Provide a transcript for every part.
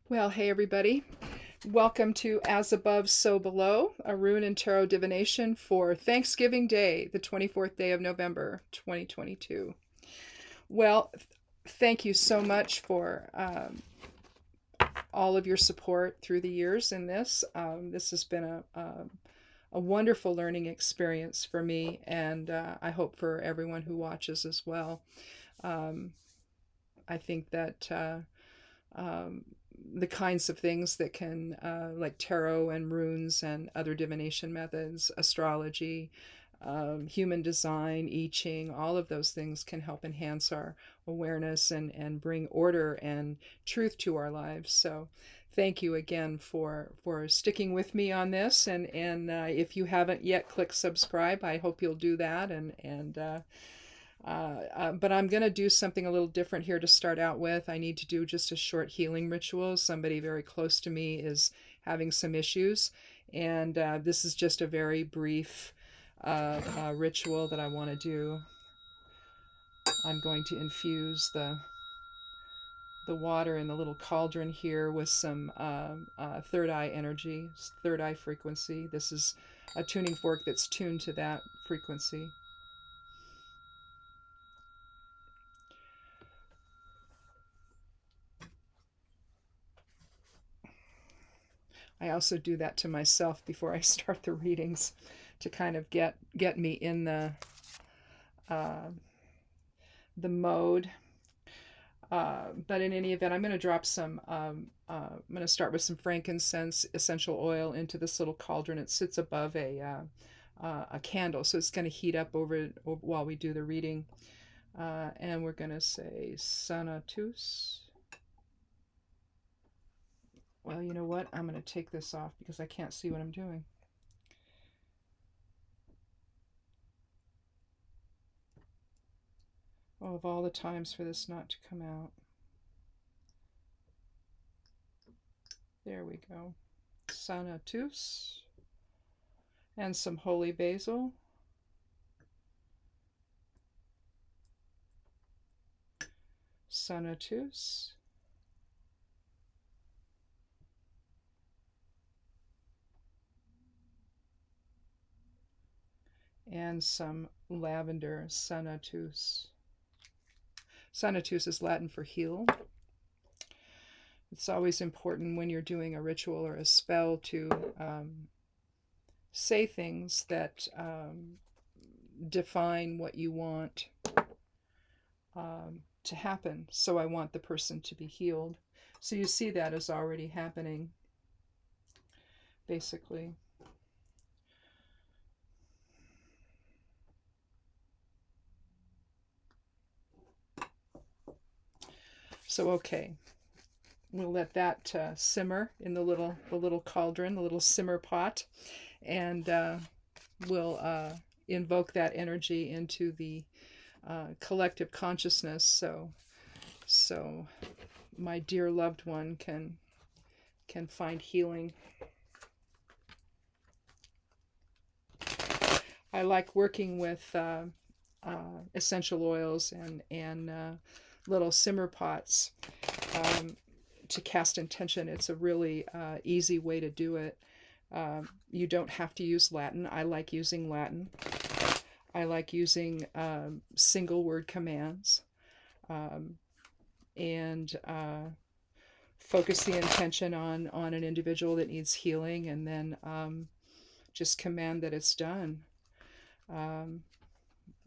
Well, hey everybody. Welcome to As Above, So Below, a rune and tarot divination for Thanksgiving Day, the 24th day of November, 2022. Well, thank you so much for all of your support through the years in this. This has been a wonderful learning experience for me, and I hope for everyone who watches as well. Um, I think that um, the kinds of things that can, like tarot and runes and other divination methods, astrology, human design, I Ching, all of those things can help enhance our awareness and bring order and truth to our lives. So thank you again for sticking with me on this. And if you haven't yet clicked subscribe, I hope you'll do that. But I'm going to do something a little different here to start out with. I need to do just a short healing ritual. Somebody very close to me is having some issues, and this is just a very brief ritual that I want to do. I'm going to infuse the water in the little cauldron here with some third eye energy, third eye frequency. This is a tuning fork that's tuned to that frequency. I also do that to myself before I start the readings to kind of get me in uh, the mode. But in any event, I'm going to drop some. I'm going to start with some frankincense essential oil into this little cauldron. It sits above a candle, so it's going to heat up over while we do the reading. And we're going to say Sanatus. Well, you know what? I'm going to take this off because I can't see what I'm doing. Oh, of all the times for this not to come out. There we go. Sanatus. And some holy basil. Sanatus. And some lavender. Sanatus. Sanatus is Latin for heal. It's always important when you're doing a ritual or a spell to say things that define what you want to happen. So I want the person to be healed. So you see that as already happening, basically. So okay, we'll let that simmer in the little cauldron, the little simmer pot, and we'll invoke that energy into the collective consciousness. So my dear loved one can find healing. I like working with essential oils and little simmer pots to cast intention. It's a really easy way to do it. You don't have to use Latin. I like using Latin. I like using single word commands and focus the intention on an individual that needs healing, and then just command that it's done.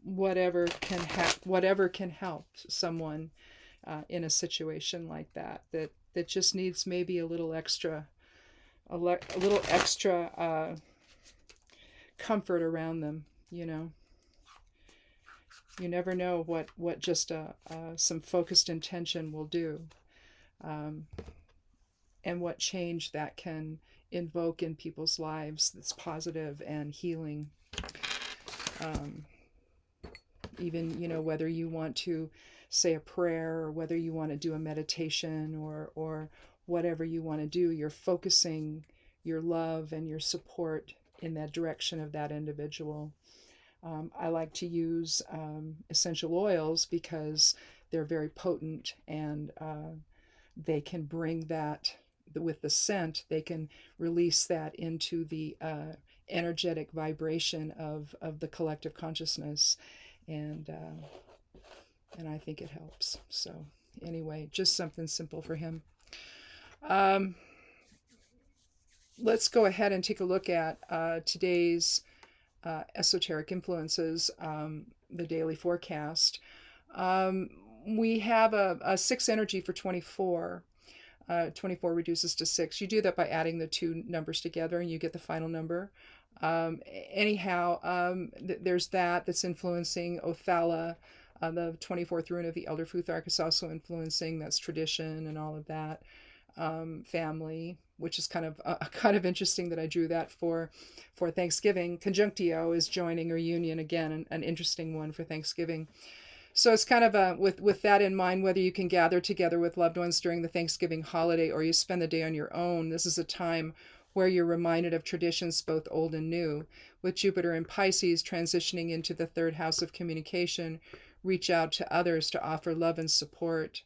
Whatever can help someone in a situation like that just needs maybe a little extra comfort around them. You never know what just some focused intention will do, and what change that can invoke in people's lives that's positive and healing. Even whether you want to say a prayer or whether you want to do a meditation or whatever you want to do, you're focusing your love and your support in that direction of that individual. I like to use essential oils because they're very potent, and they can bring that, with the scent, they can release that into the energetic vibration of the collective consciousness, and I think it helps. So anyway, just something simple for him. Let's go ahead and take a look at today's esoteric influences, the daily forecast. We have a 6 energy for 24. 24 reduces to 6. You do that by adding the two numbers together and you get the final number. There's that's influencing Othala. The 24th rune of the Elder Futhark is also influencing. That's tradition and all of that. Family, which is kind of interesting that I drew that for Thanksgiving. Conjunctio is joining or union, again, an interesting one for Thanksgiving. So it's kind of with that in mind, whether you can gather together with loved ones during the Thanksgiving holiday or you spend the day on your own, this is a time where you're reminded of traditions both old and new. With Jupiter in Pisces transitioning into the 3rd house of communication, reach out to others to offer love and support.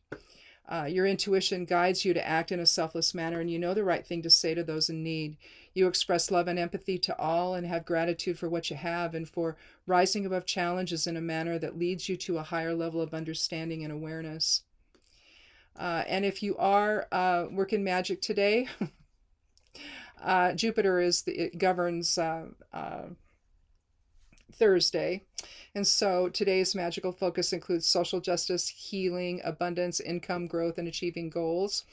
Your intuition guides you to act in a selfless manner, and you know the right thing to say to those in need. You express love and empathy to all and have gratitude for what you have and for rising above challenges in a manner that leads you to a higher level of understanding and awareness. And if you are working magic today, Jupiter it governs Thursday. And so today's magical focus includes social justice, healing, abundance, income, growth, and achieving goals.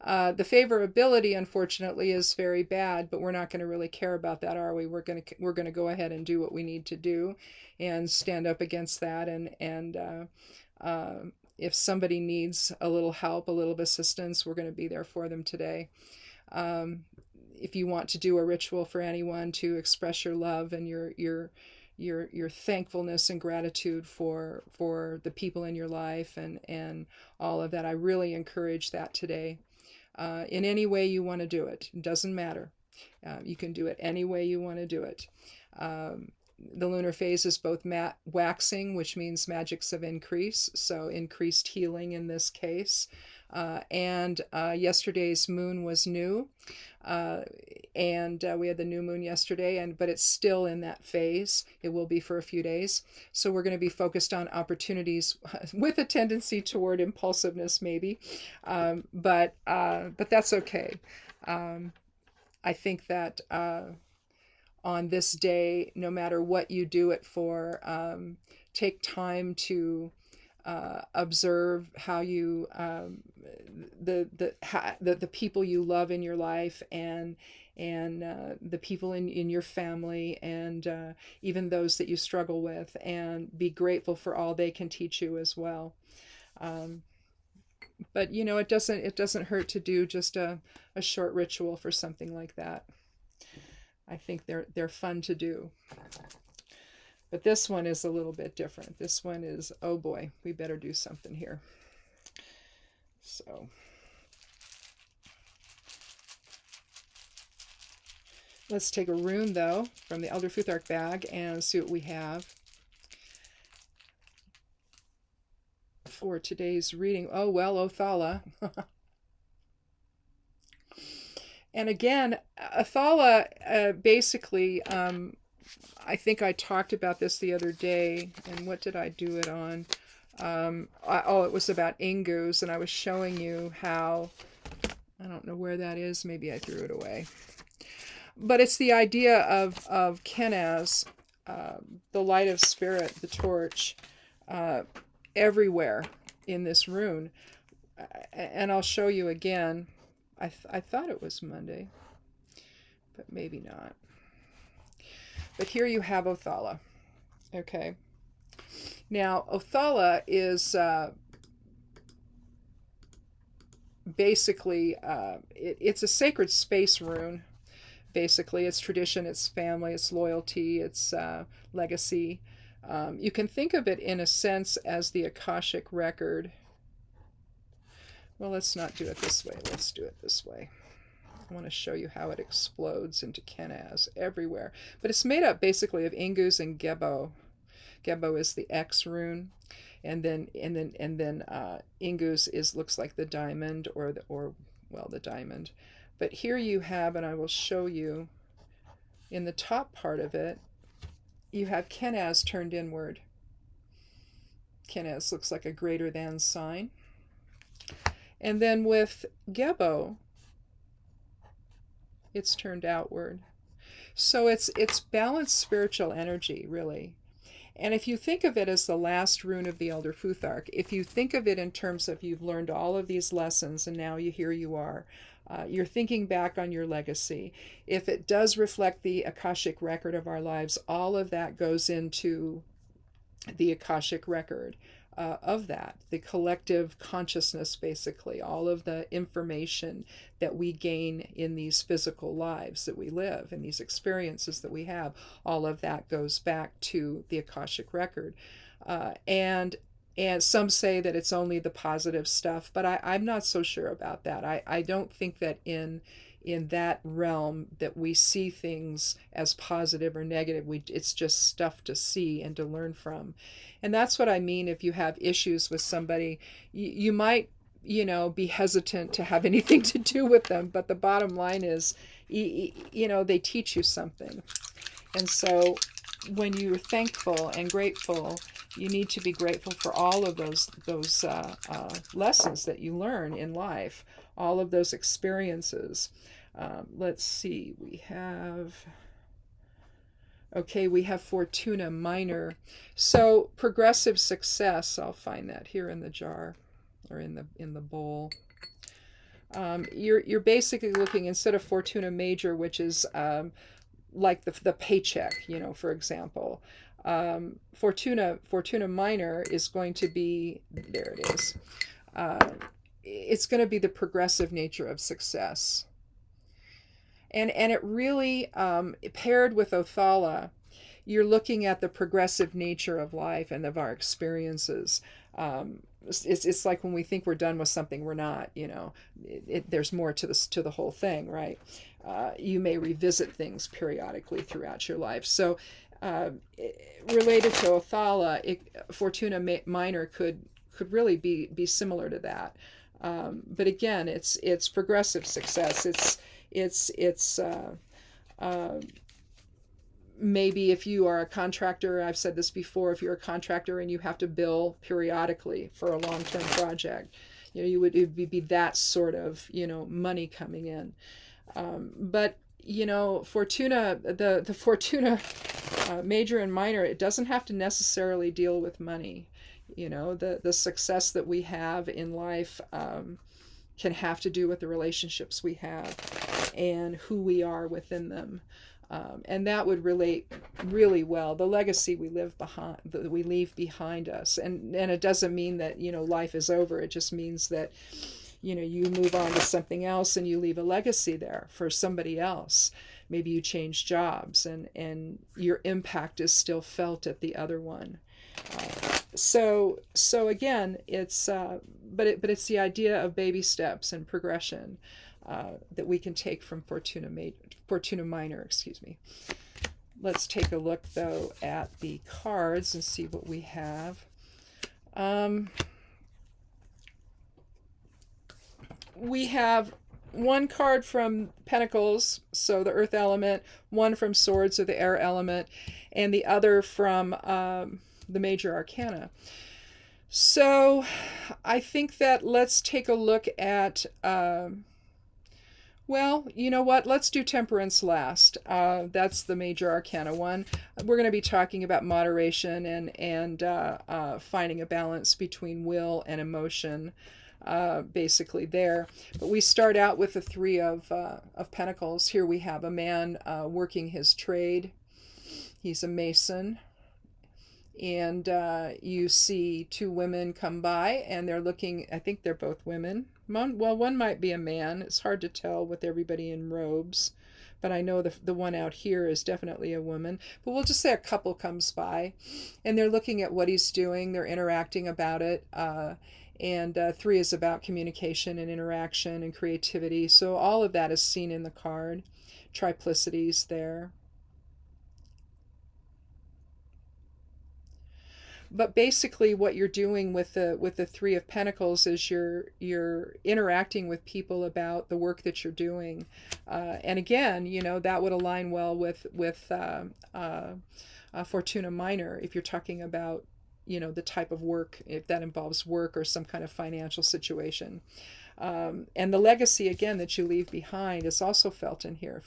The favorability, unfortunately, is very bad, but we're not going to really care about that, are we? We're going to go ahead and do what we need to do and stand up against that. And if somebody needs a little help, a little assistance, we're going to be there for them today. If you want to do a ritual for anyone to express your love and your thankfulness and gratitude for the people in your life and all of that, I really encourage that today. In any way you want to do it. It doesn't matter. You can do it any way you want to do it. The lunar phase is both waxing, which means magics of increase, so increased healing in this case. And yesterday's moon was new, and we had the new moon yesterday, but it's still in that phase. It will be for a few days. So we're going to be focused on opportunities with a tendency toward impulsiveness, maybe, but that's okay. I think that on this day, no matter what you do it for, take time to observe how you the people you love in your life and the people in your family and even those that you struggle with, and be grateful for all they can teach you as well. But you know, it doesn't hurt to do just a short ritual for something like that. I think they're fun to do. But this one is a little bit different. This one is, oh boy, we better do something here. So let's take a rune, though, from the Elder Futhark bag and see what we have for today's reading. Oh, well, Othala. And again, Othala, basically, I think I talked about this the other day, and what did I do it on? It was about Ingus, and I was showing you how, I don't know where that is, maybe I threw it away. But it's the idea of Kenaz, the light of spirit, the torch, everywhere in this rune. And I'll show you again. I thought it was Monday, but maybe not. But here you have Othala. Okay. Now, Othala is basically, it's a sacred space rune. Basically, it's tradition, it's family, it's loyalty, it's legacy. You can think of it in a sense as the Akashic record. Well, let's not do it this way. Let's do it this way. I want to show you how it explodes into Kenaz everywhere. But it's made up basically of Ingus and Gebo. Gebo is the X rune, and then Ingus is looks like the diamond, the diamond. But here you have, and I will show you, in the top part of it, you have Kenaz turned inward. Kenaz looks like a greater than sign. And then with Gebo, it's turned outward. So it's balanced spiritual energy, really. And if you think of it as the last rune of the Elder Futhark, if you think of it in terms of you've learned all of these lessons and now here you are, you're thinking back on your legacy. If it does reflect the Akashic record of our lives, all of that goes into the Akashic record of that, the collective consciousness, basically, all of the information that we gain in these physical lives that we live, and these experiences that we have, all of that goes back to the Akashic record. And some say that it's only the positive stuff, but I'm not so sure about that. I don't think that in that realm that we see things as positive or negative. It's just stuff to see and to learn from. And that's what I mean. If you have issues with somebody, you might, be hesitant to have anything to do with them. But the bottom line is, they teach you something. And so when you're thankful and grateful, you need to be grateful for all of those lessons that you learn in life, all of those experiences. Let's see, we have Fortuna Minor. So progressive success, I'll find that here in the jar, or in the bowl. You're basically looking, instead of Fortuna Major, which is like the paycheck, for example. Fortuna Minor is going to be, there it is. It's going to be the progressive nature of success. And it really, paired with Othala, you're looking at the progressive nature of life and of our experiences. It's like when we think we're done with something, we're not. There's more to the whole thing, right? You may revisit things periodically throughout your life. So, related to Othala, Fortuna Minor could really be similar to that. But again, it's progressive success. It's maybe if you are a contractor, I've said this before, if you're a contractor and you have to bill periodically for a long-term project, it would be that sort of, money coming in. But, Fortuna, the Fortuna Major and Minor, it doesn't have to necessarily deal with money. The success that we have in life can have to do with the relationships we have and who we are within them. And that would relate really well. The legacy we leave behind us. And it doesn't mean that, life is over. It just means that, you move on to something else and you leave a legacy there for somebody else. Maybe you change jobs and your impact is still felt at the other one. So again, it's but it's the idea of baby steps and progression that we can take from Fortuna Minor. Excuse me. Let's take a look though at the cards and see what we have. We have one card from Pentacles, so the Earth element, one from Swords, or the Air element, and the other from the Major Arcana. So I think that let's take a look at, well, you know what? Let's do Temperance last. That's the Major Arcana one. We're going to be talking about moderation and finding a balance between will and emotion, basically there. But we start out with the Three of Pentacles. Here we have a man working his trade. He's a mason. And you see two women come by, and they're looking, I think they're both women. One might be a man. It's hard to tell with everybody in robes. But I know the one out here is definitely a woman. But we'll just say a couple comes by, and they're looking at what he's doing. They're interacting about it. And 3 is about communication and interaction and creativity. So all of that is seen in the card. Triplicities there. But basically what you're doing with the Three of Pentacles is you're interacting with people about the work that you're doing. And again, that would align well with Fortuna Minor if you're talking about the type of work, if that involves work or some kind of financial situation. And the legacy again that you leave behind is also felt in here.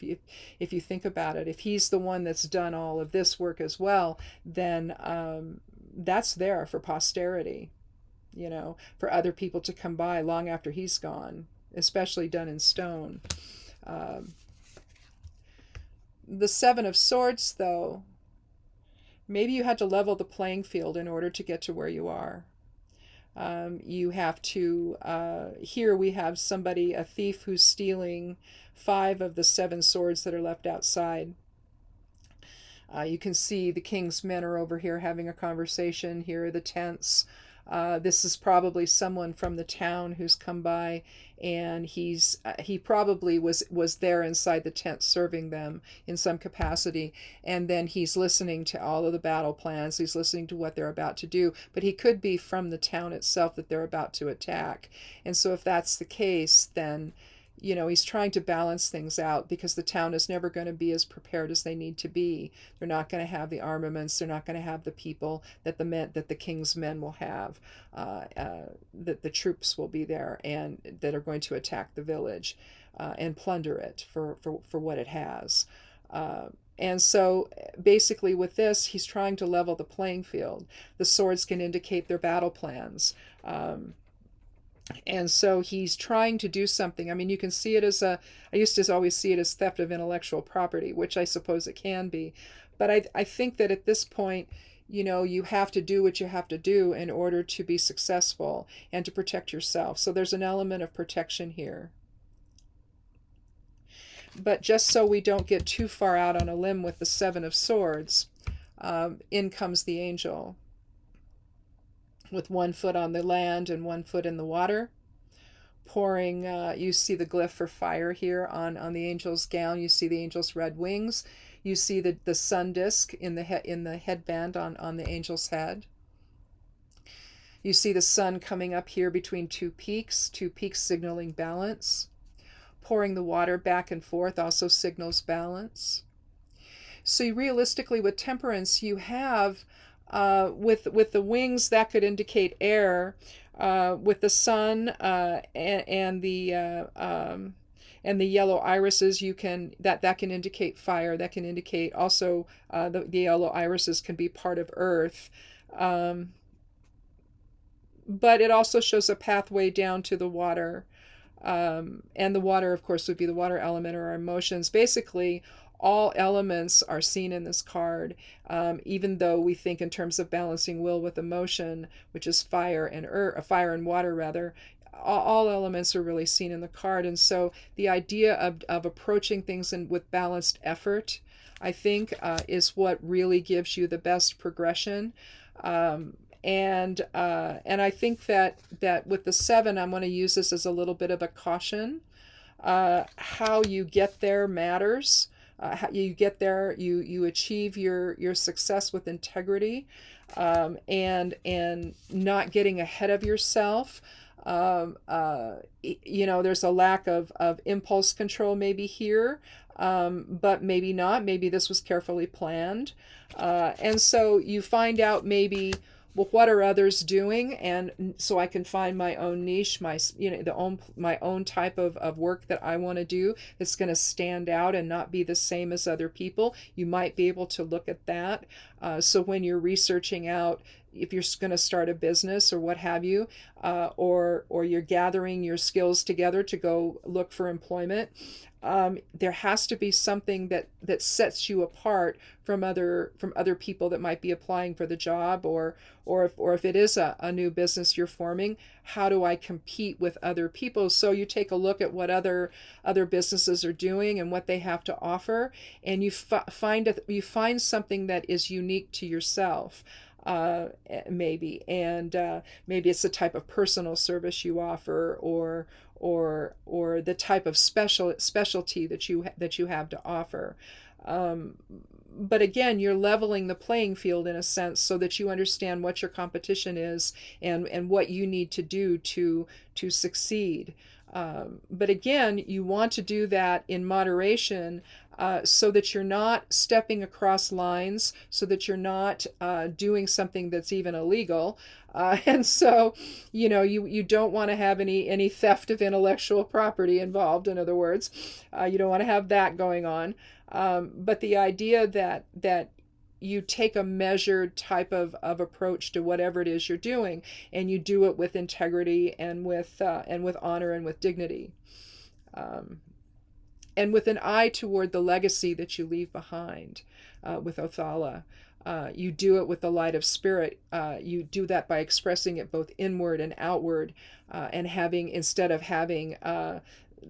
If you think about it, if he's the one that's done all of this work as well, then that's there for posterity, for other people to come by long after he's gone, especially done in stone. The Seven of Swords, though, maybe you had to level the playing field in order to get to where you are. You have to, here we have somebody, a thief, who's stealing 5 of the 7 swords that are left outside. You can see the king's men are over here having a conversation. Here are the tents. This is probably someone from the town who's come by, and he probably was there inside the tent serving them in some capacity, and then he's listening to all of the battle plans. He's listening to what they're about to do, but he could be from the town itself that they're about to attack. And so if that's the case, then he's trying to balance things out, because the town is never going to be as prepared as they need to be. They're not going to have the armaments. They're not going to have the people that the king's men will have. That the troops will be there and that are going to attack the village and plunder it for what it has. And so basically with this, he's trying to level the playing field. The swords can indicate their battle plans. And so he's trying to do something. I mean, you can see it as I used to always see it as theft of intellectual property, which I suppose it can be. But I think that at this point, you have to do what you have to do in order to be successful and to protect yourself. So there's an element of protection here. But just so we don't get too far out on a limb with the Seven of Swords, in comes the angel, with 1 foot on the land and 1 foot in the water, pouring, you see the glyph for fire here on the angel's gown. You see the angel's red wings. You see the sun disk in the headband on the angel's head. You see the sun coming up here between 2 peaks signaling balance. Pouring the water back and forth also signals balance. So realistically with temperance, you have with the wings, that could indicate air. With the sun and the yellow irises, that can indicate fire. That can indicate also the yellow irises can be part of earth. But it also shows a pathway down to the water. And the water, of course, would be the water element or our emotions. Basically, all elements are seen in this card, even though we think in terms of balancing will with emotion, which is fire and water rather. All elements are really seen in the card. And so the idea of approaching things with balanced effort, I think, is what really gives you the best progression. And I think that with the 7, I'm going to use this as a little bit of a caution. How you get there matters. How you get there, you achieve your success with integrity, and not getting ahead of yourself. There's a lack of impulse control maybe here, but maybe not. Maybe this was carefully planned, and so you find out maybe, well, what are others doing? And so I can find my own niche, my own type of work that I want to do that's going to stand out and not be the same as other people. You might be able to look at that. So when you're researching out, if you're going to start a business or what have you, or you're gathering your skills together to go look for employment, there has to be something that sets you apart from other people that might be applying for the job, or if it is a new business you're forming, how do I compete with other people? So you take a look at what other businesses are doing and what they have to offer, and you find something that is unique to yourself. Maybe it's the type of personal service you offer, or the type of specialty that you have to offer. but again, you're leveling the playing field in a sense so that you understand what your competition is and what you need to do to succeed. But again, you want to do that in moderation, so that you're not stepping across lines, so that you're not doing something that's even illegal. And so, you don't want to have any theft of intellectual property involved. In other words, you don't want to have that going on. But the idea that you take a measured type of approach to whatever it is you're doing, and you do it with integrity and with honor and with dignity, and with an eye toward the legacy that you leave behind. With Othala, you do it with the light of spirit. You do that by expressing it both inward and outward, and having, instead of having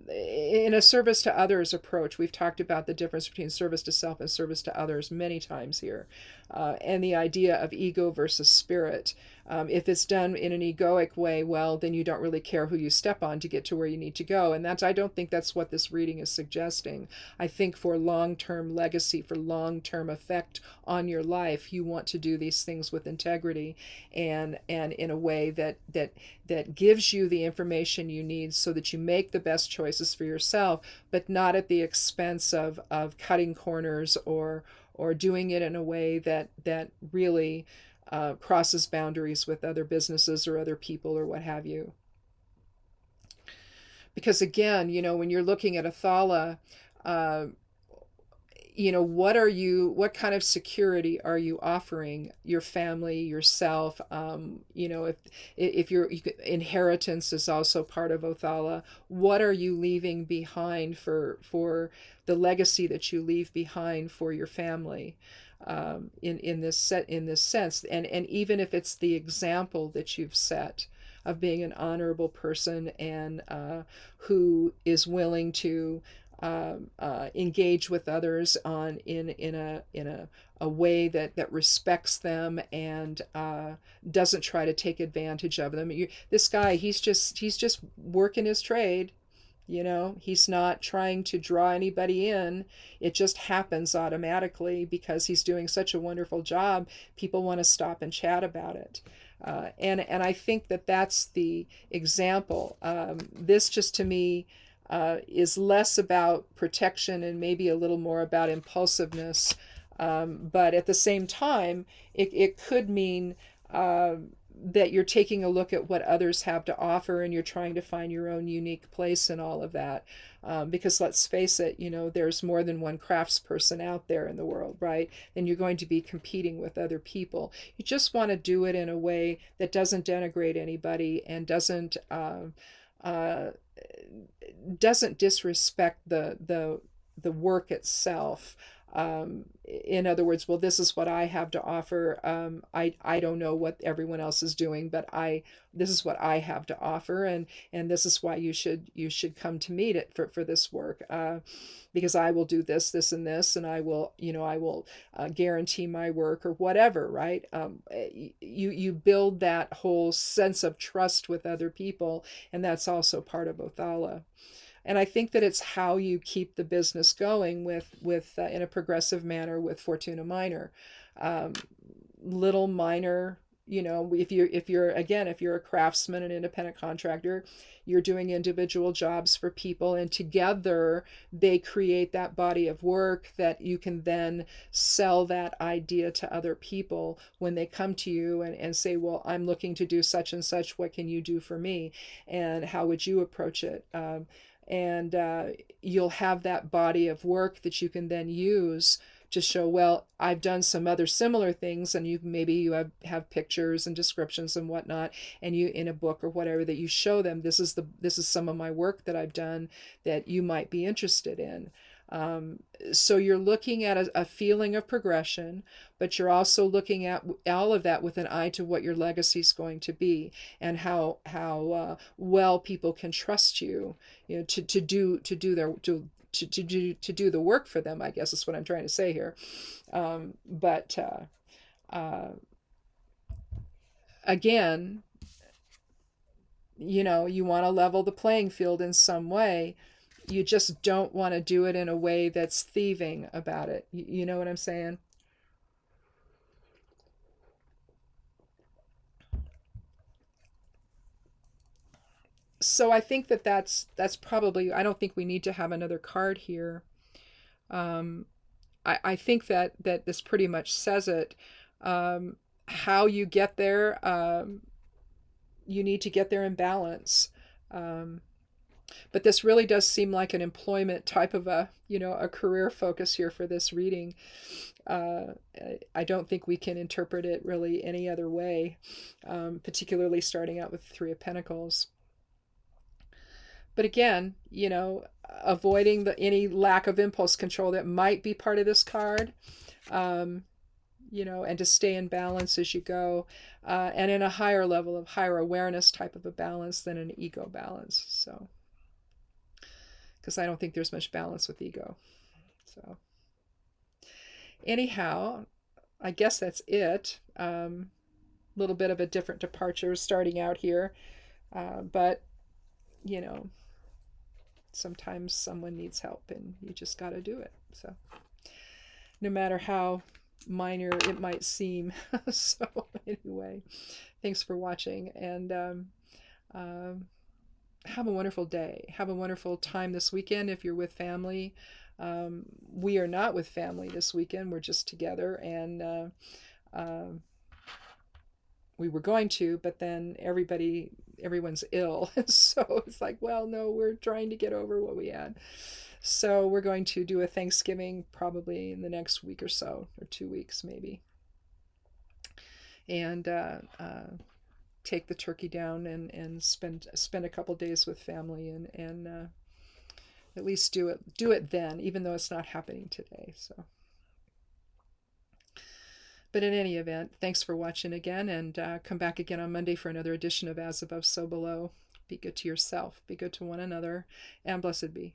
in a service to others approach. We've talked about the difference between service to self and service to others many times here, and the idea of ego versus spirit. If it's done in an egoic way, well, then you don't really care who you step on to get to where you need to go. And I don't think that's what this reading is suggesting. I think for long-term legacy, for long-term effect on your life, you want to do these things with integrity and in a way that gives you the information you need so that you make the best choices for yourself, but not at the expense of cutting corners or doing it in a way that really crosses boundaries with other businesses or other people or what have you. Because again, when you're looking at Athala, what kind of security are you offering your family, yourself? If inheritance is also part of Othala, what are you leaving behind for the legacy that you leave behind for your family? In this sense, and even if it's the example that you've set of being an honorable person and who is willing to engage with others in a way that respects them and doesn't try to take advantage of them. This guy, he's just working his trade. He's not trying to draw anybody in. It just happens automatically because he's doing such a wonderful job. People want to stop and chat about it. And I think that's the example. This just to me is less about protection and maybe a little more about impulsiveness. But at the same time, it could mean that you're taking a look at what others have to offer and you're trying to find your own unique place in all of that. Because let's face it, there's more than one craftsperson out there in the world, right? And you're going to be competing with other people. You just want to do it in a way that doesn't denigrate anybody and doesn't disrespect the work itself. In other words, well, this is what I have to offer. I don't know what everyone else is doing, but this is what I have to offer, and this is why you should come to meet it for this work, because I will do this, and this, and I will guarantee my work or whatever, right? You build that whole sense of trust with other people, and that's also part of Othala. And I think that it's how you keep the business going with in a progressive manner with Fortuna Minor. Little minor, if you're a craftsman, an independent contractor, you're doing individual jobs for people, and together they create that body of work that you can then sell that idea to other people when they come to you and say, well, I'm looking to do such and such. What can you do for me? And how would you approach it? And you'll have that body of work that you can then use to show, well, I've done some other similar things, and you have pictures and descriptions and whatnot, and you in a book or whatever that you show them, this is some of my work that I've done that you might be interested in. So you're looking at a feeling of progression, but you're also looking at all of that with an eye to what your legacy is going to be and how well people can trust you, to do the work for them, I guess is what I'm trying to say here. But again, you want to level the playing field in some way. you just don't want to do it in a way that's thieving about it. You know what I'm saying? So I think that that's probably, I don't think we need to have another card here. Um, I think that this pretty much says it. How you get there, you need to get there in balance. Um, but this really does seem like an employment type of a career focus here for this reading. Uh, I don't think we can interpret it really any other way, particularly starting out with the Three of Pentacles. But again, avoiding any lack of impulse control that might be part of this card, um, and to stay in balance as you go, and in a higher level of higher awareness type of a balance than an ego balance. So, because I don't think there's much balance with ego. So, anyhow, I guess that's it. Little bit of a different departure starting out here, but you know, sometimes someone needs help and you just got to do it. So no matter how minor it might seem. So anyway, thanks for watching, and have a wonderful day. Have a wonderful time this weekend if you're with family. We are not with family this weekend. We're just together, and we were going to, but then everyone's ill. So it's like, well, no, we're trying to get over what we had. So we're going to do a Thanksgiving probably in the next week or so, or 2 weeks maybe. And take the turkey down and spend a couple days with family, and at least do it then, even though it's not happening today. So, but in any event, thanks for watching again, and come back again on Monday for another edition of As Above, So Below. Be good to yourself, be good to one another, and blessed be.